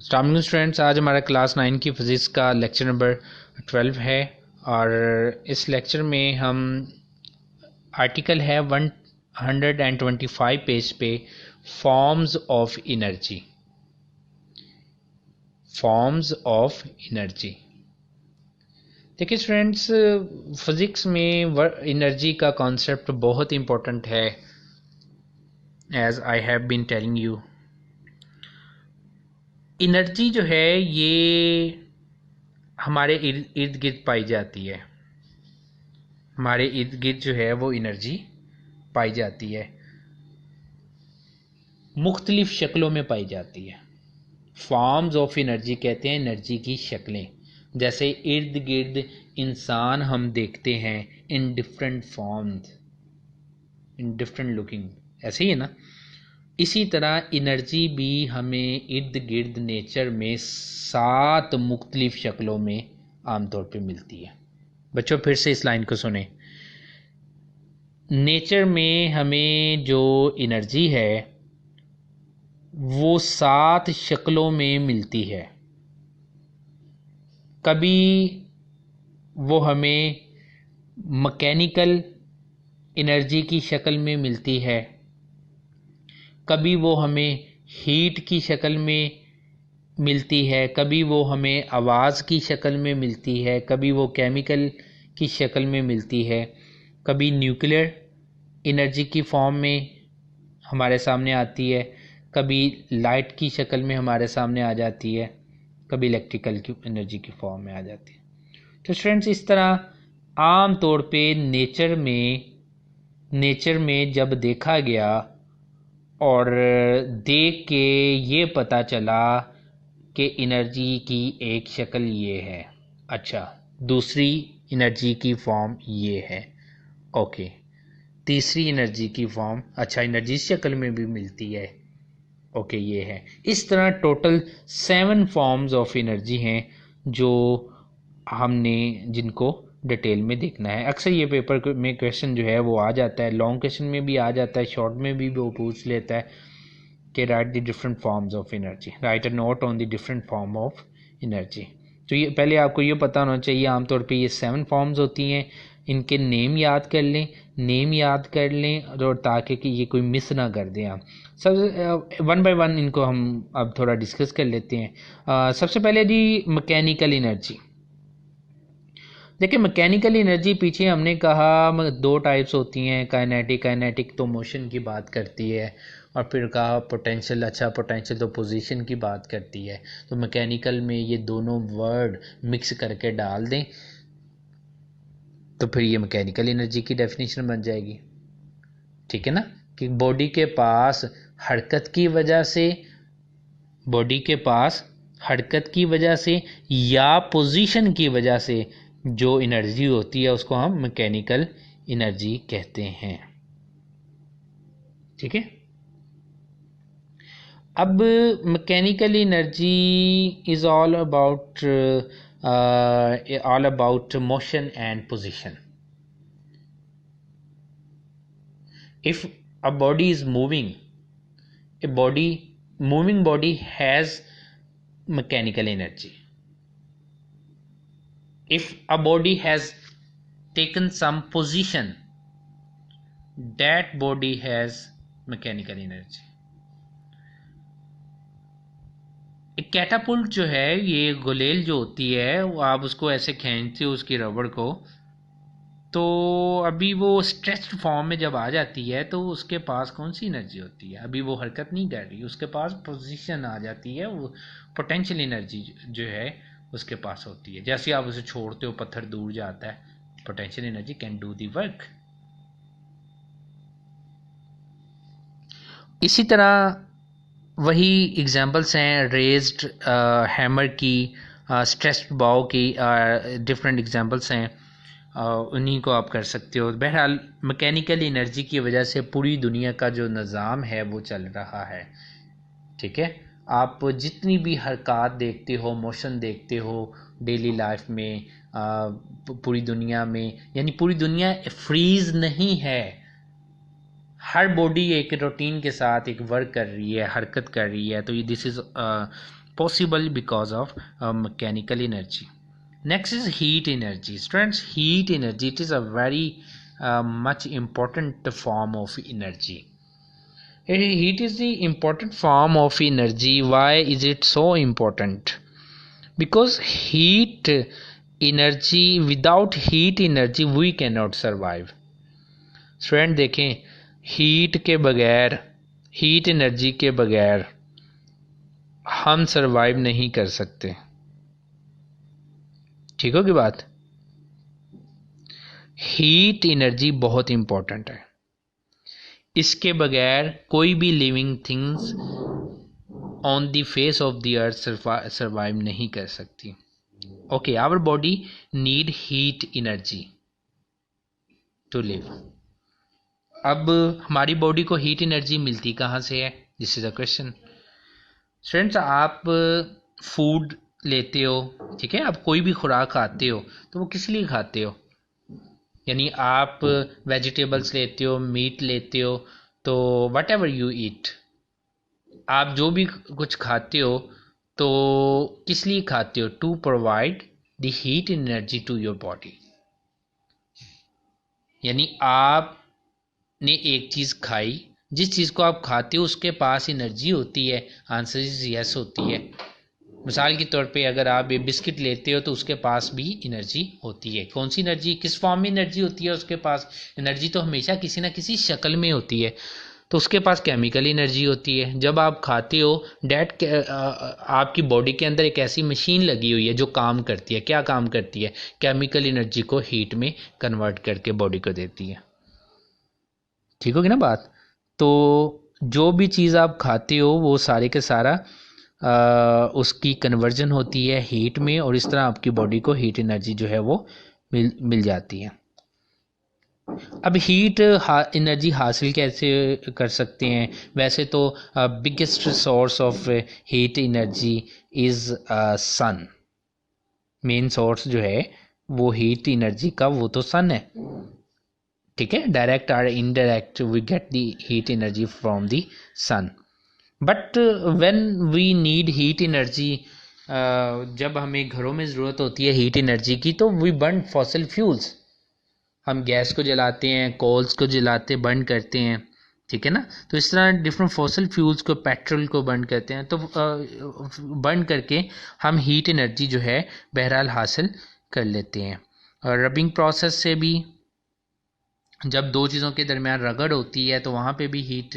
अस्सलाम वालेकुम स्टूडेंट्स, आज हमारा क्लास 9 की फ़िज़िक्स का लेक्चर नंबर 12 है। और इस लेक्चर में हम आर्टिकल है 125 पेज पे forms of energy. Forms of energy. देखिए स्टूडेंट्स, फिज़िक्स में एनर्जी का कॉन्सेप्ट बहुत इंपॉर्टेंट है। As I have been telling you, energy जो है ये हमारे इर्द गिर्द पाई जाती है। हमारे इर्द गिर्द जो है वो एनर्जी पाई जाती है, मुख्तलिफ शक्लों में पाई जाती है। फॉर्म्स ऑफ एनर्जी कहते हैं एनर्जी की शक्लें। जैसे इर्द गिर्द इंसान हम देखते हैं in different forms, in different looking, ऐसे ही है ना। इसी तरह एनर्जी भी हमें इर्द गिर्द नेचर में 7 मुख्तलिफ शक्लों में आमतौर पे मिलती है। बच्चों फिर से इस लाइन को सुने। नेचर में हमें जो एनर्जी है वो 7 शक्लों में मिलती है। कभी वो हमें मैकेनिकल एनर्जी की शक्ल में मिलती है, कभी वो हमें हीट की शक्ल में मिलती है, कभी वो हमें आवाज़ की शक्ल में मिलती है, कभी वो केमिकल की शक्ल में मिलती है, कभी न्यूक्लियर एनर्जी की फॉर्म में हमारे सामने आती है, कभी लाइट की शक्ल में हमारे सामने आ जाती है, कभी इलेक्ट्रिकल की एनर्जी की फॉर्म में आ जाती है। तो स्टूडेंट्स, इस तरह आम तौर पे नेचर में जब देखा गया और देख के ये पता चला कि एनर्जी की एक शक्ल ये है, अच्छा दूसरी एनर्जी की फॉर्म ये है, ओके तीसरी एनर्जी की फॉर्म, अच्छा एनर्जी इस शक्ल में भी मिलती है, ओके ये है। इस तरह टोटल 7 फॉर्म्स ऑफ एनर्जी हैं जो हमने जिनको डिटेल में देखना है। अक्सर ये पेपर में क्वेश्चन जो है वो आ जाता है, लॉन्ग क्वेश्चन में भी आ जाता है, शॉर्ट में भी वो पूछ लेता है कि right the different forms of energy, right a note on the different form of energy. तो ये पहले आपको ये पता होना चाहिए आमतौर पे ये 7 फॉर्म्स होती हैं। इनके नेम याद कर लें, नेम याद कर लें और ताकि कि ये कोई मिस ना कर दें आप। सब वन बाय वन इनको हम अब थोड़ा डिस्कस कर लेते हैं। सबसे पहले जी मैकेनिकल एनर्जी। देखिए मैकेनिकल एनर्जी पीछे हमने कहा 2 टाइप्स होती हैं, काइनेटिक। काइनेटिक तो मोशन की बात करती है, और फिर कहा पोटेंशियल। अच्छा पोटेंशियल तो पोजीशन की बात करती है। तो मैकेनिकल में ये दोनों वर्ड मिक्स करके डाल दें तो फिर ये मैकेनिकल एनर्जी की डेफिनेशन बन जाएगी, ठीक है ना। कि बॉडी के पास हरकत की वजह से, बॉडी के पास हरकत की वजह से या पोजीशन की वजह से जो एनर्जी होती है उसको हम मैकेनिकल एनर्जी कहते हैं, ठीक है। अब mechanical energy is all about motion and position. If a body is moving, moving body has mechanical energy. If a body has taken some position, that body has mechanical energy. एक catapult जो है, ये गुलेल जो होती है वो आप उसको ऐसे खींचते हो उसकी रबड़ को, तो अभी वो स्ट्रेच्ड फॉर्म में जब आ जाती है तो उसके पास कौन सी एनर्जी होती है? अभी वो हरकत नहीं कर रही, उसके पास पोजीशन आ जाती है, वो पोटेंशियल एनर्जी जो है उसके पास होती है। जैसे आप उसे छोड़ते हो पत्थर दूर जाता है, potential energy can do the work. इसी तरह वही एग्जांपल्स हैं रेज्ड हैमर की, स्ट्रेस्ड बाउ की, डिफरेंट एग्जांपल्स हैं, उन्हीं को आप कर सकते हो। बहरहाल मैकेनिकल एनर्जी की वजह से पूरी दुनिया का जो निज़ाम है वो चल रहा है, ठीक है। आप जितनी भी हरकत देखते हो, मोशन देखते हो डेली लाइफ में, पूरी दुनिया में, यानी पूरी दुनिया फ्रीज नहीं है। हर बॉडी एक रूटीन के साथ एक वर्क कर रही है, हरकत कर रही है। तो ये this is possible because of mechanical energy. Next is heat energy. Students, heat energy, it is a very much important form of energy. Heat is the important form of energy. Why is it so important? Because heat energy, without heat energy we cannot survive. Student देखें, heat के बगैर, heat energy के बगैर हम survive नहीं कर सकते। ठीक होगी बात? हीट एनर्जी बहुत इंपॉर्टेंट है, इसके बगैर कोई भी living things on the face of the earth survive नहीं कर सकती। Okay, our body need heat energy to live. अब हमारी बॉडी को हीट एनर्जी मिलती कहाँ से है? This is a question. Students, आप फूड लेते हो, ठीक है, आप कोई भी खुराक खाते हो तो वो किस लिए खाते हो? यानी आप वेजिटेबल्स लेते हो, मीट लेते हो, तो वट एवर यू ईट, आप जो भी कुछ खाते हो तो किस लिए खाते हो? To provide the heat energy to your body. यानी आपने एक चीज़ खाई, जिस चीज़ को आप खाते हो उसके पास एनर्जी होती है। आंसर इज यस होती है। मिसाल के तौर पे अगर आप ये बिस्किट लेते हो तो उसके पास भी एनर्जी होती है। कौन सी एनर्जी, किस फॉर्म में एनर्जी होती है उसके पास? एनर्जी तो हमेशा किसी ना किसी शक्ल में होती है, तो उसके पास केमिकल एनर्जी होती है। जब आप खाते हो डैट आपकी बॉडी के अंदर एक ऐसी मशीन लगी हुई है जो काम करती है। क्या काम करती है? केमिकल एनर्जी को हीट में कन्वर्ट करके बॉडी को देती है। ठीक होगी ना बात? तो जो भी चीज़ आप खाते हो वो सारे के सारा उसकी कन्वर्जन होती है हीट में, और इस तरह आपकी बॉडी को हीट एनर्जी जो है वो मिल जाती है। अब हीट एनर्जी हासिल कैसे कर सकते हैं? वैसे तो biggest source of heat energy is sun. Main source जो है वो हीट एनर्जी का वो तो सन है। ठीक है, डायरेक्ट और indirect we get the heat energy from the sun. But when we need heat energy, जब हमें घरों में ज़रूरत होती है हीट एनर्जी की, तो वी बर्न फॉसिल फ्यूल्स। हम गैस को जलाते हैं, कोल्स को जलाते बर्न करते हैं, ठीक है ना। तो इस तरह डिफरेंट फॉसिल फ्यूल्स को, पेट्रोल को बर्न करते हैं, तो बर्न करके हम हीट एनर्जी जो है बहरहाल हासिल कर लेते हैं। और रबिंग प्रोसेस से भी जब दो चीज़ों के दरमियान रगड़ होती है तो वहाँ पे भी हीट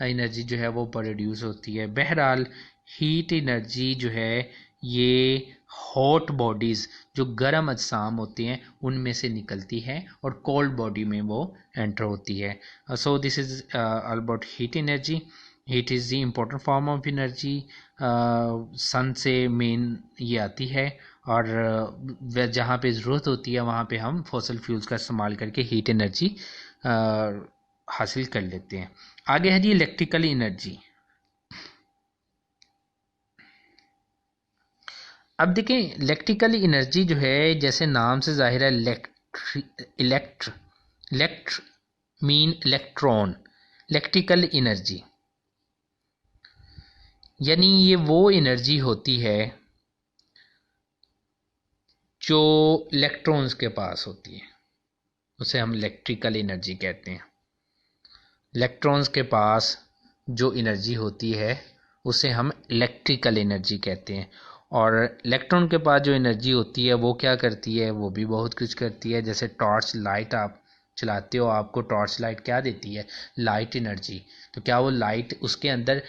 एनर्जी जो है वो प्रोड्यूस होती है। बहरहाल हीट एनर्जी जो है ये हॉट बॉडीज़, जो गर्म अजसाम होते हैं, उनमें से निकलती है और कोल्ड बॉडी में वो एंटर होती है। So this is all about heat energy. Heat is the important form of energy. Sun से मेन ये आती है, और जहाँ पे ज़रूरत होती है वहाँ पे हम फॉसिल फ्यूल्स का इस्तेमाल करके हीट एनर्जी हासिल कर लेते हैं। आगे है जी इलेक्ट्रिकल एनर्जी। अब देखें, इलेक्ट्रिकल एनर्जी जो है, जैसे नाम से जाहिर है, इलेक्ट्र मीन इलेक्ट्रॉन, इलेक्ट्रिकल एनर्जी यानी ये वो एनर्जी होती है जो इलेक्ट्रॉन्स के पास होती है, उसे हम इलेक्ट्रिकल एनर्जी कहते हैं। इलेक्ट्रॉन्स के पास जो एनर्जी होती है उसे हम इलेक्ट्रिकल एनर्जी कहते हैं। और इलेक्ट्रॉन के पास जो एनर्जी होती है वो क्या करती है? वो भी बहुत कुछ करती है। जैसे टॉर्च लाइट आप चलाते हो, आपको टॉर्च लाइट क्या देती है? Light energy. तो क्या वो लाइट, उसके अंदर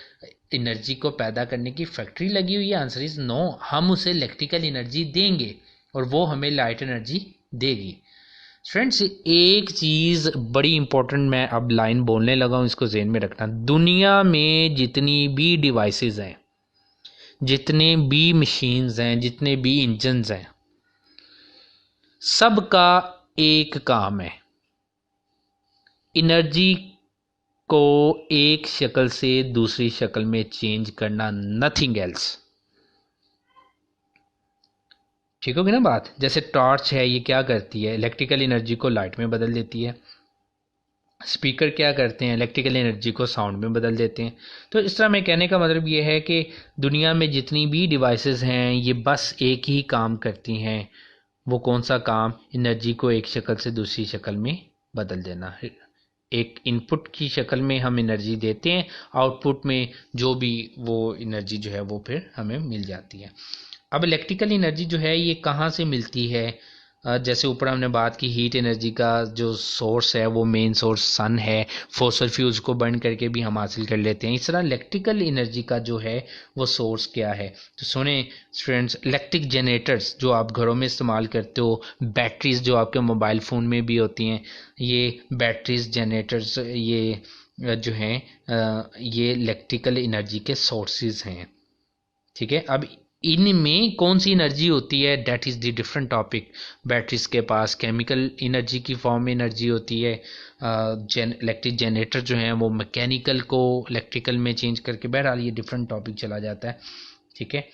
एनर्जी को पैदा करने की फैक्ट्री लगी हुई है? Answer is no. हम उसे इलेक्ट्रिकल एनर्जी देंगे और वो हमें लाइट एनर्जी देगी। फ्रेंड्स, एक चीज़ बड़ी इंपॉर्टेंट मैं अब लाइन बोलने लगा हूँ, इसको जेहन में रखना। दुनिया में जितनी भी डिवाइसेस हैं, जितने भी मशीन्स हैं, जितने भी इंजन्स हैं, सबका एक काम है, एनर्जी को एक शक्ल से दूसरी शक्ल में चेंज करना, नथिंग एल्स। ठीक होगी ना बात? जैसे टॉर्च है, ये क्या करती है? इलेक्ट्रिकल एनर्जी को लाइट में बदल देती है। स्पीकर क्या करते हैं, इलेक्ट्रिकल एनर्जी को साउंड में बदल देते हैं। तो इस तरह मैं कहने का मतलब ये है कि दुनिया में जितनी भी डिवाइसेस हैं ये बस एक ही काम करती हैं। वो कौन सा काम? एनर्जी को एक शक्ल से दूसरी शक्ल में बदल देना। एक इनपुट की शक्ल में हम एनर्जी देते हैं, आउटपुट में जो भी वो एनर्जी जो है वो फिर हमें मिल जाती है। अब इलेक्ट्रिकल एनर्जी जो है ये कहाँ से मिलती है? जैसे ऊपर हमने बात की हीट एनर्जी का जो सोर्स है वो मेन सोर्स सन है, फॉसल फ्यूल्स को बर्न करके भी हम हासिल कर लेते हैं। इस तरह इलेक्ट्रिकल एनर्जी का जो है वो सोर्स क्या है? तो सुने स्टूडेंट्स, इलेक्ट्रिक जनरेटर्स जो आप घरों में इस्तेमाल करते हो, बैटरीज जो आपके मोबाइल फ़ोन में भी होती हैं, ये बैटरीज जनरेटर्स ये जो हैं ये इलेक्ट्रिकल एनर्जी के सोर्सेज हैं। ठीक है, अब इनमें कौन सी एनर्जी होती है, that is the different topic. Batteries के पास केमिकल एनर्जी की फॉर्म में एनर्जी होती है, इलेक्ट्रिक जनरेटर जो है वो मैकेनिकल को इलेक्ट्रिकल में चेंज करके, बहरहाल ये डिफरेंट टॉपिक चला जाता है। ठीक है,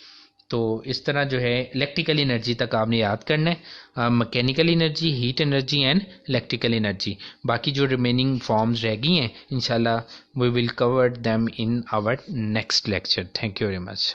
तो इस तरह जो है इलेक्ट्रिकल एनर्जी तक आपने याद करना है, mechanical energy, heat energy and electrical energy. बाकी जो रिमेनिंग फॉर्म्स रह गई हैं इंशाल्लाह we will cover them in our next lecture. Thank you very much.